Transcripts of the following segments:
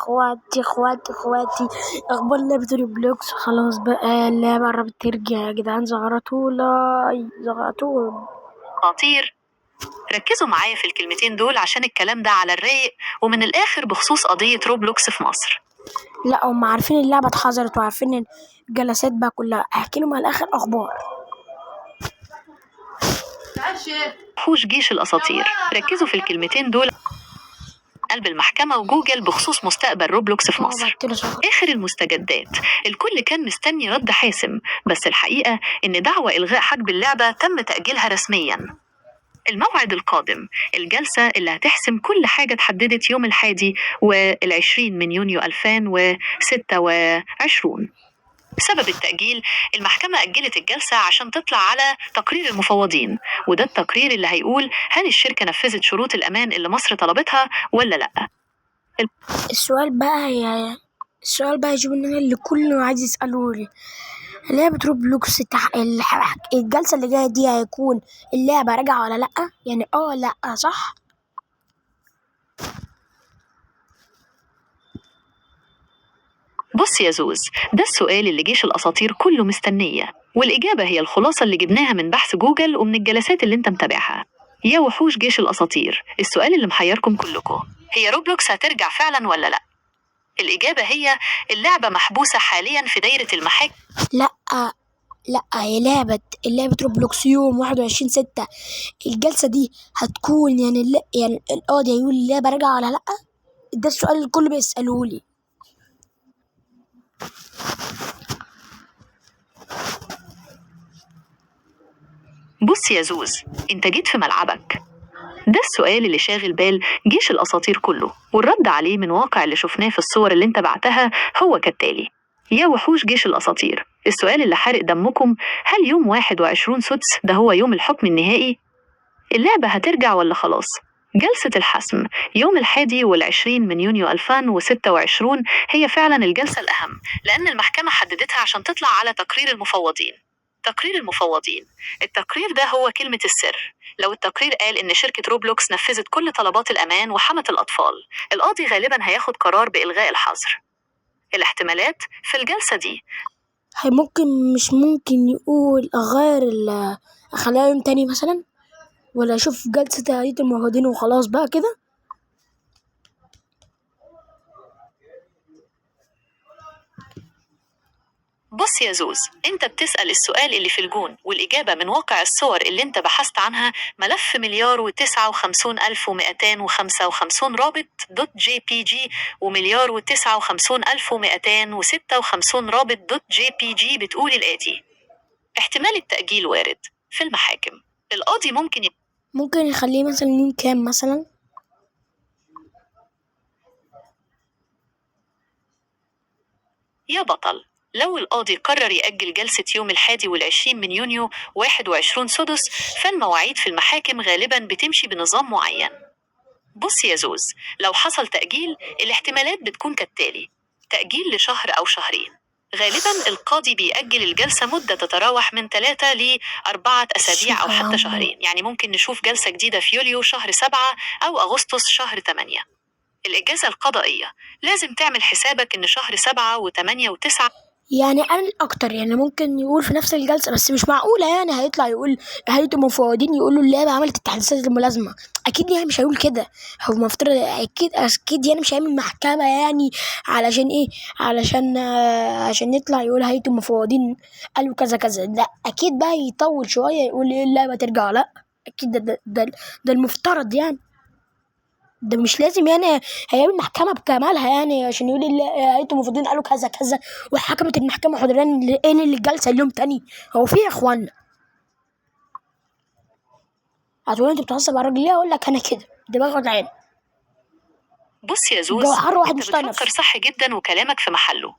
اخواتي اخبار لعبة روبلوكس. خلاص بقى اللعبة قربت ترجع يا جدعان، زغرتوها. خطير، ركزوا معايا في الكلمتين دول عشان الكلام ده على الرايق ومن الآخر بخصوص قضية روبلوكس في مصر. لا هم عارفين اللعبة اتحظرت وعارفين الجلسات بقى كلها، احكي لهم على اخر اخبار. وحوش جيش الأساطير، ركزوا في الكلمتين دول قلب المحكمة وجوجل بخصوص مستقبل روبلوكس في مصر. آخر المستجدات، الكل كان مستني رد حاسم، بس الحقيقة إن دعوى إلغاء حجب اللعبة تم تأجيلها رسمياً. الموعد القادم، الجلسة اللي هتحسم كل حاجة اتحددت يوم 21 من يونيو 2026. بسبب التأجيل المحكمة أجلت الجلسة عشان تطلع على تقرير المفوضين، وده التقرير اللي هيقول هل الشركة نفذت شروط الأمان اللي مصر طلبتها ولا لأ. السؤال بقى يا جبنان اللي كله عايز يسأله لي، لعبة روبلوكس الجلسة اللي جاية دي هيكون اللعبة راجعة ولا لأ؟ يعني لأ صح؟ بص يا زوز، ده السؤال اللي جيش الأساطير كله مستنية، والإجابة هي الخلاصة اللي جبناها من بحث جوجل ومن الجلسات اللي انت متابعها. يا وحوش جيش الأساطير، السؤال اللي محيركم كلكم، هي روبلوكس هترجع فعلا ولا لأ؟ الإجابة هي اللعبة محبوسة حاليا في دايرة المحاكم. لأ هي لعبة روبلوكس يوم 21/6. الجلسة دي هتكون يعني القاضي هيقول اللعبة راجعة ولا لأ؟ ده السؤال اللي الكل بيسألهولي. بص يا زوز، انت جيت في ملعبك. ده السؤال اللي شاغل بال جيش الأساطير كله، والرد عليه من واقع اللي شفناه في الصور اللي انت بعتها هو كالتالي. يا وحوش جيش الأساطير، السؤال اللي حارق دمكم، هل يوم 21 سدس ده هو يوم الحكم النهائي؟ اللعبة هترجع ولا خلاص؟ جلسة الحسم يوم 21 من يونيو 2026 هي فعلا الجلسة الأهم، لأن المحكمة حددتها عشان تطلع على تقرير المفوضين. تقرير المفوضين، التقرير ده هو كلمة السر. لو التقرير قال إن شركة روبلوكس نفذت كل طلبات الأمان وحمت الأطفال، القاضي غالبا هياخد قرار بإلغاء الحظر. الاحتمالات في الجلسة دي، مش ممكن يقول أخليها يوم تاني مثلا، ولا أشوف جلسة تهديد المفوضين وخلاص بقى كده. بص يا زوز، انت بتسأل السؤال اللي في الجون، والإجابة من واقع الصور اللي انت بحثت عنها، ملف 1,059,255 رابط .jpg و1,059,256 رابط .jpg بتقول الآتي: احتمال التأجيل وارد في المحاكم. القاضي ممكن يخليه مثلا يوم كام مثلا؟ يا بطل، لو القاضي قرر يأجل جلسة يوم 21 من يونيو 21 سدس، فالمواعيد في المحاكم غالبا بتمشي بنظام معين. بص يا زوز، لو حصل تأجيل الاحتمالات بتكون كالتالي: تأجيل لشهر أو شهرين. غالبا القاضي بيأجل الجلسة مدة تتراوح من 3 ل4 أسابيع أو حتى شهرين، يعني ممكن نشوف جلسة جديدة في يوليو شهر 7 أو أغسطس شهر 8. الإجازة القضائية، لازم تعمل حسابك إن شهر 7 و8 و9 يعني أنا الأكتر، يعني ممكن يقول في نفس الجلسة، بس مش معقولة يعني هيطلع يقول هيئة المفوضين يقولوا اللعبة عملت التحديثات الملازمة. أكيد يعني مش هيقول كده، هو مفترض أكيد يعني مش هيعمل محكمة يعني علشان إيه؟ عشان يطلع يقول هيئة المفوضين قالوا كذا كذا. لا أكيد بقى يطول شوية يقول إيه اللعبة ترجع. لا أكيد ده المفترض يعني. ده مش لازم يعني هيعمل محكمة بكمالها يعني عشان يقول هيئة المفوضين قالوا كذا كذا وحكمت المحكمة حضران اللي الجلسة اليوم تاني. هو في يا اخوانا؟ هتقول انت بتعصب على الراجل ليه؟ اقول لك انا كده دماغك عين. بص يا زوز، جو حر واحد انت مش طايق بتفكر نفسه. صح جدا وكلامك في محله.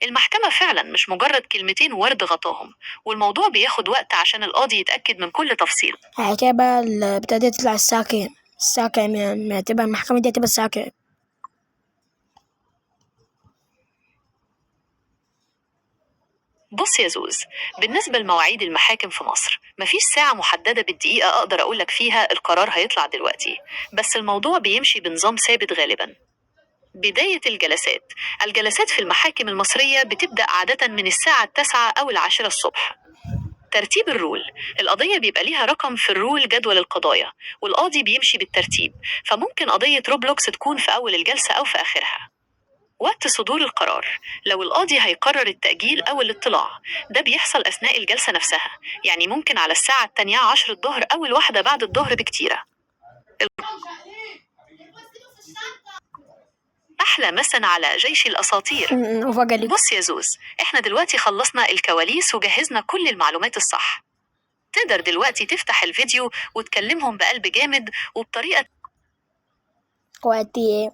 المحكمة فعلا مش مجرد كلمتين ورد غطاهم، والموضوع بياخد وقت عشان القاضي يتأكد من كل تفصيل. هتبقى البتاع دي تطلع الساعة كام؟ الساعة كام يعني؟ هتبقى المحكمة دي هتبقى الساعة كام؟ بص يا زوز، بالنسبة لمواعيد المحاكم في مصر مفيش ساعة محددة بالدقيقة أقدر أقولك فيها القرار هيطلع دلوقتي، بس الموضوع بيمشي بنظام ثابت غالبا. بداية الجلسات. الجلسات في المحاكم المصرية بتبدأ عادة من الساعة 9 أو 10 الصبح. ترتيب الرول. القضية بيبقى ليها رقم في الرول جدول القضايا، والقاضي بيمشي بالترتيب، فممكن قضية روبلوكس تكون في أول الجلسة أو في آخرها. وقت صدور القرار. لو القاضي هيقرر التأجيل أو الاطلاع، ده بيحصل أثناء الجلسة نفسها، يعني ممكن على الساعة 12 الظهر أو 1 بعد الظهر بكتيرة. أحلى مسا على جيش الأساطير. مفاجأة ليك. بص يا زوز، احنا دلوقتي خلصنا الكواليس وجهزنا كل المعلومات الصح. تقدر دلوقتي تفتح الفيديو وتكلمهم بقلب جامد وبطريقة. اخواتي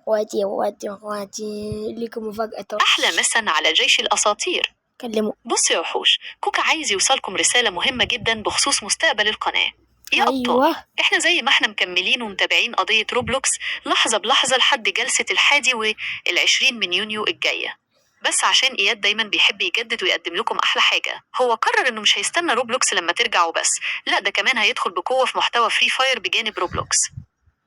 ليكم مفاجأة. أحلى مسا على جيش الأساطير. كلموا. بص يا وحوش، كوكا عايز يوصلكم رسالة مهمة جدا بخصوص مستقبل القناة. يا أبطال، ايوه احنا زي ما احنا مكملين ومتابعين قضية روبلوكس لحظة بلحظة لحد جلسة 21 من يونيو الجاية. بس عشان إياد دايما بيحب يجدد ويقدم لكم أحلى حاجة، هو قرر إنه مش هيستنى روبلوكس لما ترجعوا بس، لا ده كمان هيدخل بقوة في محتوى فري فاير بجانب روبلوكس.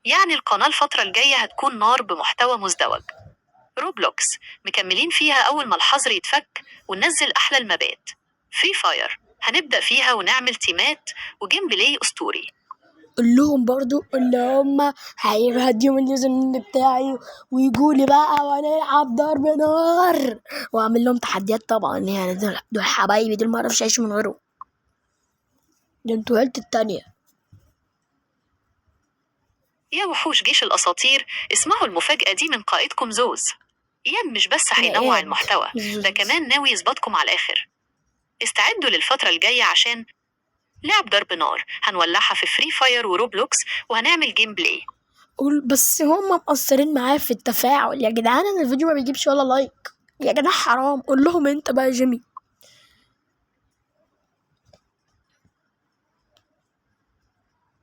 يعني القناة الفترة الجاية هتكون نار بمحتوى مزدوج. روبلوكس مكملين فيها أول ما الحظر يتفك وننزل أحلى المبات. فري فاير هنبدأ فيها ونعمل تيمات وجيم بلاي أسطوري. قول لهم برضو اللي هم هيهديهم اليوزر بتاعي ويجولي بقى ونلعب ضرب نار واعمل لهم تحديات. طبعا يعني دول حبايبي، دول معرفش اعيش من غيرهم، ده انتوا عيلتي التانية. يا وحوش جيش الأساطير، اسمعوا المفاجأة دي من قائدكم زوز. إياد مش بس هينوع إياد. المحتوى، ده كمان ناوي يظبطكم على الآخر. استعدوا للفترة الجاية عشان لعب ضرب نار هنولعها في فري فاير وروبلوكس، وهنعمل جيم بلاي. قول بس هم مقصرين معايا في التفاعل يا جدعان، انا الفيديو ما بيجيبش ولا لايك يا جدعان، حرام. قول لهم انت بقى يا جيمي.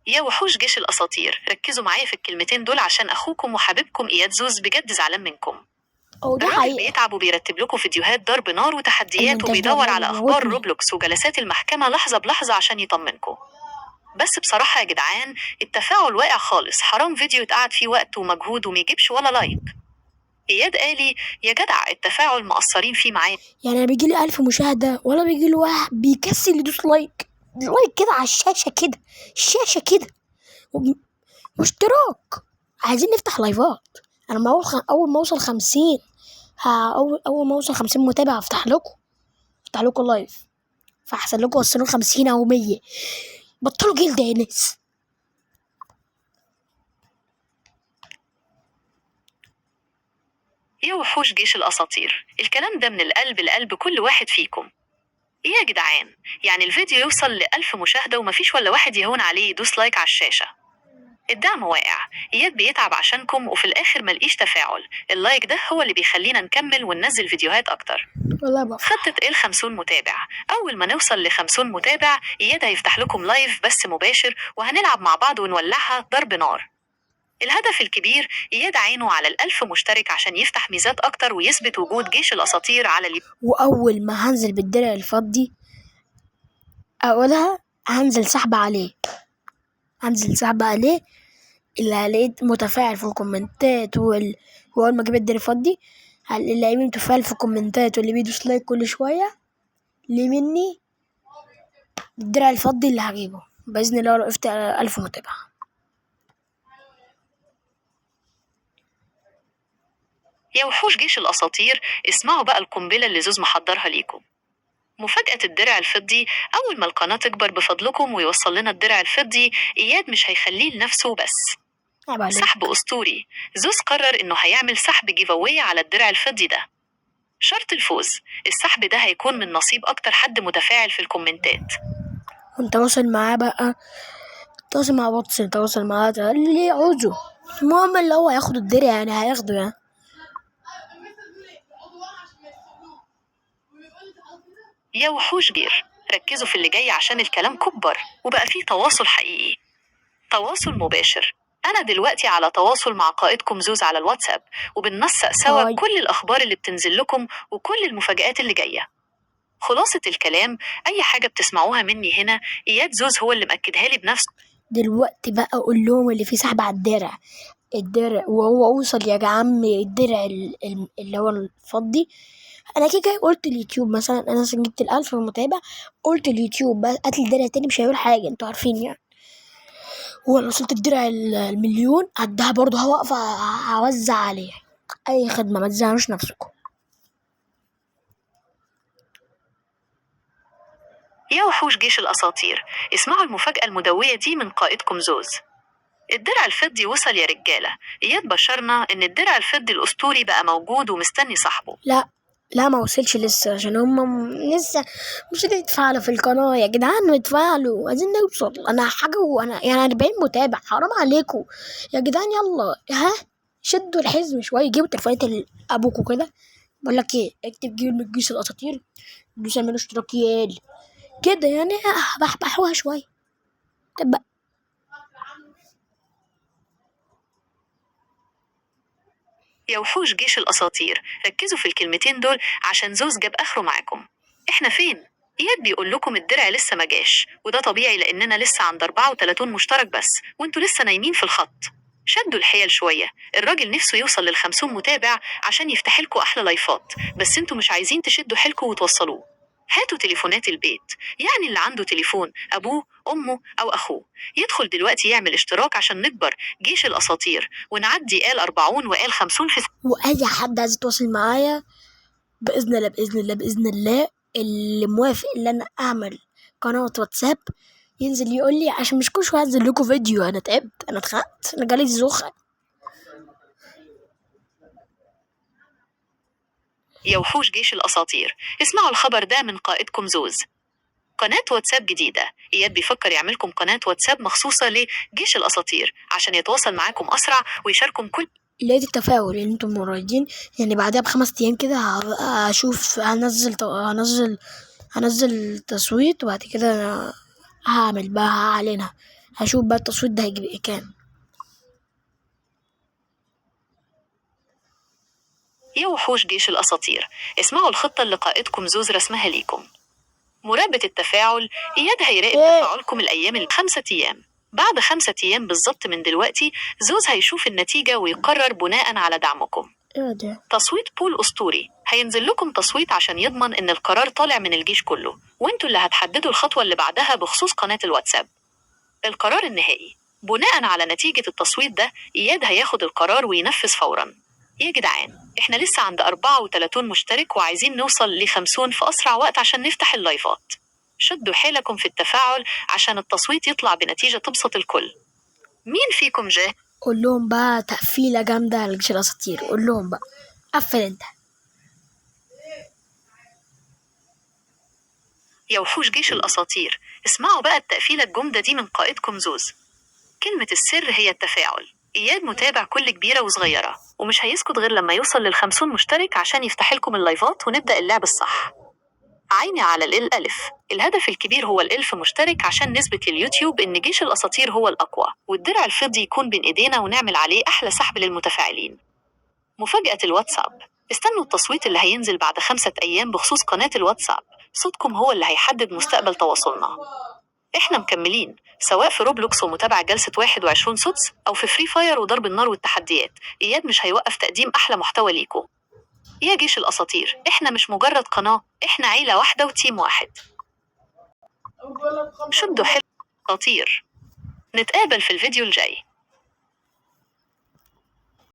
يا وحوش جيش الأساطير، ركزوا معايا في الكلمتين دول عشان أخوكم وحبيبكم إياد زوز بجد زعلان منكم. او ده الراجل حقيقة. بيتعب وبيرتب لكم فيديوهات ضرب نار وتحديات المونتاج ده وبيدور والله على أخبار بيموتني. روبلوكس وجلسات المحكمة لحظة بلحظة عشان يطمنكم. بس بصراحة يا جدعان التفاعل واقع خالص، حرام فيديو اتقعد فيه وقت ومجهود وميجيبش ولا لايك. إياد قالي يا جدع التفاعل مقصرين فيه معايا. يعني بيجيلي 1000 مشاهدة ولا بيجيلي واحد بيكسل يدوس لايك كده على الشاشة كده، الشاشة كده واشتراك. عايزين نفتح لايفات. انا ما اول ما اوصل 50 اول ما اوصل 50 متابع افتح لكم لايف، فاحسن لكم وصلوا 50 او 100. بطلوا جلد يا ناس. يا وحوش جيش الأساطير، الكلام ده من القلب لقلب كل واحد فيكم. إيه يا جدعان، يعني الفيديو يوصل ل1000 مشاهدة ومفيش ولا واحد يهون عليه يدوس لايك على الشاشة. الدعم واقع، إياد بيتعب عشانكم وفي الآخر ملقيش تفاعل. اللايك ده هو اللي بيخلينا نكمل وننزل فيديوهات أكتر. والله بفرح. خطة إيه 50 متابع. أول ما نوصل ل50 متابع إياد هيفتح لكم لايف بس مباشر وهنلعب مع بعض ونولعها ضرب نار. الهدف الكبير إياد عينه على 1000 مشترك عشان يفتح ميزات أكتر ويثبت وجود جيش الأساطير على واول ما هنزل بالدرع الفضي اولها هنزل سحب عليه، اللي هلاقيت متفاعل في الكومنتات واول ما اجيب الدرع الفضي اللي متفاعل في الكومنتات واللي بيدوس لايك كل شويه ليه مني الدرع الفضي اللي هجيبه باذن الله لو وقفت 1000 متابع. يا وحوش جيش الأساطير، اسمعوا بقى القنبلة اللي زوز محضرها ليكم. مفاجأة الدرع الفضي. أول ما القناة تكبر بفضلكم ويوصل لنا الدرع الفضي، إياد مش هيخليه لنفسه بس. سحب أسطوري. زوز قرر إنه هيعمل سحب جيفاوي على الدرع الفضي ده. شرط الفوز، السحب ده هيكون من نصيب أكتر حد متفاعل في الكومنتات. ونتواصل معاه بقى، تواصل مع واتس، تواصل معاه اللي يعوزه. المهم اللي هو هياخد الدرع يعني هياخده يعني. يا وحوش جير، ركزوا في اللي جاي عشان الكلام كبر وبقى فيه تواصل حقيقي. تواصل مباشر. أنا دلوقتي على تواصل مع قائدكم زوز على الواتساب وبننسق سوا كل الأخبار اللي بتنزل لكم وكل المفاجآت اللي جاية. خلاصة الكلام، أي حاجة بتسمعوها مني هنا إياد زوز هو اللي مأكدها لي بنفسه. دلوقتي بقى أقول لهم اللي فيه سحب على الدرع الدرع وهو وصل يا عم الدرع اللي هو الفضي. انا كده قلت اليوتيوب مثلا، انا مثلا جبت ال1000 متابع، قلت اليوتيوب بس هات لي الدرع التاني مش هيقول حاجه، انتوا عارفين يعني. هو لو وصلت الدرع المليون قدها برضه هوقف اوزع عليه اي خدمه، ما تزعلوش نفسكم. يا وحوش جيش الأساطير، اسمعوا المفاجأة المدوية دي من قائدكم زوز. الدرع الفضي وصل يا رجالة. إياد بشرنا إن الدرع الفضي الأسطوري بقى موجود ومستني صاحبه. لا ما وصلش لسه، عشان هم لسه مش هتتفاعلوا في القناة يا جدعان، نتفاعلوا عايزين نوصل. انا حاجة وانا يعني 40 متابع، حرام عليكم يا جدعان، يلا ها شدوا الحزم شوية، جيبوا تليفونات ابوكوا كده. بقول لك ايه، اكتب جيل من جيش الاساطير، دوس اعملوا اشتراك يال كده يعني، بحبحوها شوية. طب يا وحوش جيش الأساطير، ركزوا في الكلمتين دول عشان زوز جاب آخره معاكم. إحنا فين؟ إياد بيقول لكم الدرع لسه ما جاش، وده طبيعي لأننا لسه عند 34 مشترك بس، وانتوا لسه نايمين في الخط. شدوا الحيل شوية، الراجل نفسه يوصل لل50 متابع عشان يفتح لكم أحلى لايفات، بس انتوا مش عايزين تشدوا حيلكم وتوصلوه. هاتوا تليفونات البيت، يعني اللي عنده تليفون أبوه أمه أو أخوه يدخل دلوقتي يعمل اشتراك عشان نكبر جيش الأساطير ونعدي آل 40 وآل 50 في. واي حد عايز يتواصل معايا باذن الله باذن الله باذن الله، اللي موافق ان انا اعمل قناه واتساب ينزل يقول لي، عشان مش كل شويه انزل لكم فيديو. انا تعبت، انا اتخنقت، انا جالي زوخه. يا وحوش جيش الأساطير، اسمعوا الخبر ده من قائدكم زوز. قناة واتساب جديدة. إياد بيفكر يعملكم قناة واتساب مخصوصة لجيش الأساطير عشان يتواصل معاكم أسرع ويشاركم كل. لقيت التفاؤل ان انتم مرايدين، يعني بعدها ب5 ايام كده هشوف، هنزل تصويت، وبعد كده أنا هعمل بقى، هعلنها، هشوف بقى التصويت ده هيجيب ايه كام. يا وحوش جيش الأساطير، اسمعوا الخطة اللي قائدكم زوز رسمها ليكم. مراقبة التفاعل. إياد هيراقب تفاعلكم الأيام 5 أيام. بعد 5 أيام بالظبط من دلوقتي زوز هيشوف النتيجة ويقرر بناء على دعمكم. ايه ده؟ تصويت بول أسطوري، هينزل لكم تصويت عشان يضمن إن القرار طالع من الجيش كله، وانتوا اللي هتحددوا الخطوة اللي بعدها بخصوص قناة الواتساب. القرار النهائي بناء على نتيجة التصويت ده، إياد هياخد القرار وينفذ فورا. يا جدعان احنا لسه عند 34 مشترك وعايزين نوصل ل50 في أسرع وقت عشان نفتح اللايفات. شدوا حيلكم في التفاعل عشان التصويت يطلع بنتيجة تبسط الكل. مين فيكم جاه؟ قول لهم بقى تقفيله جامده على جيش الاساطير، قول لهم بقى قفل انت. يا وحوش جيش الأساطير، اسمعوا بقى التقفيلة الجمدة دي من قائدكم زوز. كلمة السر هي التفاعل. إياد متابع كل كبيرة وصغيرة، ومش هيسكت غير لما يوصل لل50 مشترك عشان يفتح لكم اللايفات ونبدأ اللعب الصح. عيني على الألف. الهدف الكبير هو ال1000 مشترك عشان نثبت لليوتيوب إن جيش الأساطير هو الأقوى، والدرع الفضي يكون بين إيدينا ونعمل عليه أحلى سحب للمتفاعلين. مفاجأة الواتساب. استنوا التصويت اللي هينزل بعد 5 أيام بخصوص قناة الواتساب، صوتكم هو اللي هيحدد مستقبل تواصلنا. احنا مكملين سواء في روبلوكس ومتابعة جلسة 21 سدس أو في فري فاير وضرب النار والتحديات. إياد مش هيوقف تقديم أحلى محتوى ليكم. يا جيش الأساطير، احنا مش مجرد قناة، احنا عيلة واحدة وتيم واحد. شدوا حيل أساطير، نتقابل في الفيديو الجاي.